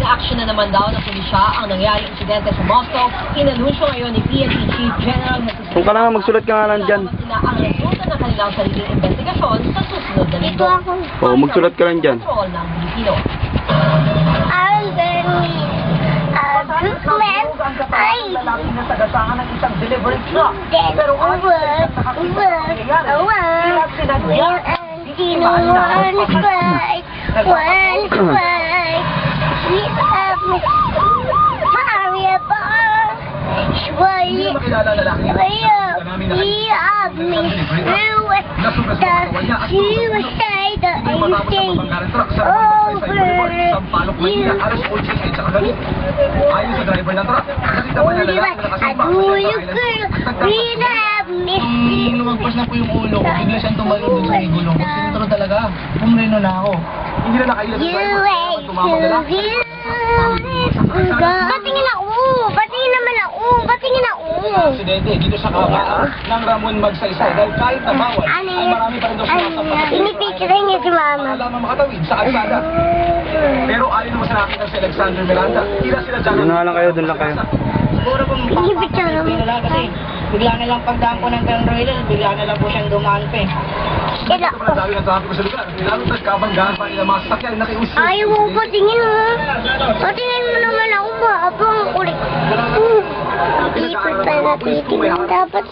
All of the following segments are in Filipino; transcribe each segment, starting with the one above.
action na naman daw ng pulisya ang nangyaring insidente sa Moscow. Inanunsyo ngayon ni PNP Chief General Jesus. Kung ka na magsulat ka nga lang dyan. Na ang resulta ng kanilang sariling investigasyon sa susunod na linggo. Oo, magsulat ka lang dyan. Control ng Pilipino. I'm very good man. I ng isang delivery truck. then work. One fight. He's up me. Maria Bar. Sway. He up me. Suicide Ayon sa driver ng truck, nakita ba niya lalaki na nakasumpa sa Lumagpas na po yung ulo ko, bigla siyang tumalon doon sa igulong ko. Sinintro talaga, pumreno na ako. Hindi na nakailan sa driver habang tumawag na lang. Patingin ako! Patingin naman ako! Patingin ako! Aksidente dito sa kabaan ng Ramon Magsaysay dahil kahit na bawal ay marami pa rin daw sumasampa. Pinipicturean niya si Mama. Alam makatawid sa kalsada. Pero ayon naman sa nakita si Alexander Miranda, tila sila dyan. Doon na lang kayo, doon lang kayo. Siguro po Pinipicture mo. kasi bigla na lang pagdaan po ng Penroyal, bigla na lang po siyang dumaan pa eh. Kila Ito pa ang dami ng traffic sa lugar. Lalo na kabanggaan pa nila mga sasakyan na nakiusip. ayaw mo patingin mo. Patingin mo naman ako ba? Abang kulit. Ikot pa na titingin. Dapat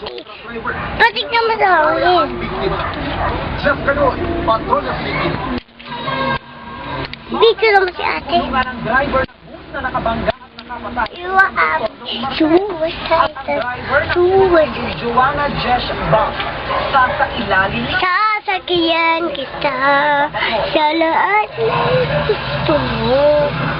patingin mo sa akin. Chef Canoy, patrol ng Pilipino. Dito naman si ate. Parang driver ng bus na nakabangga at nakapatay. You have suicide. Joanna Jesh Bang. Sa ilalim ng Sasakyan kita sa lahat ng gusto mo.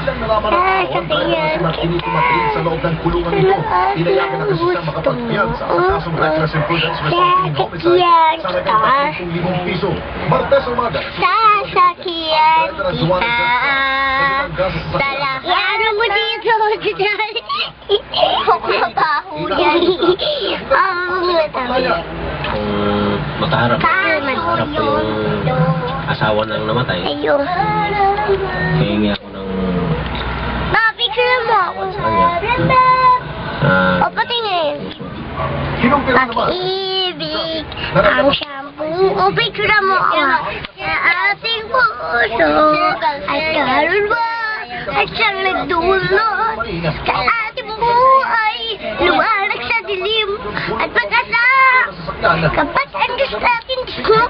Sasakyan kita sa loob ng kulungan sa nito. lahat Tinayagan na ng kasi siya gusto makapagpiyag sa mo. kasong reckless imprudence resulting in homicide Sasakyan sa kita. hanggang 30,000 piso. Martes umaga. Sasakyan kita sa lahat. Ano mo dito? Mabaho yan. Ang matami. Kung makaharap harap ko yung asawa ng namatay, Ayun. hihingi ako ng Picture mo ako. O, patingin. Kinumpira naman. Pag-ibig ang shampoo. O, picture mo ako. Sa ating puso ay karoon ba at siyang nagdulot sa ating buhay luwanag sa dilim at pag-asa kapag ang gusto natin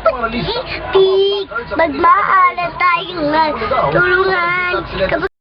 pag-ibig magmaalan tayong tulungan kapag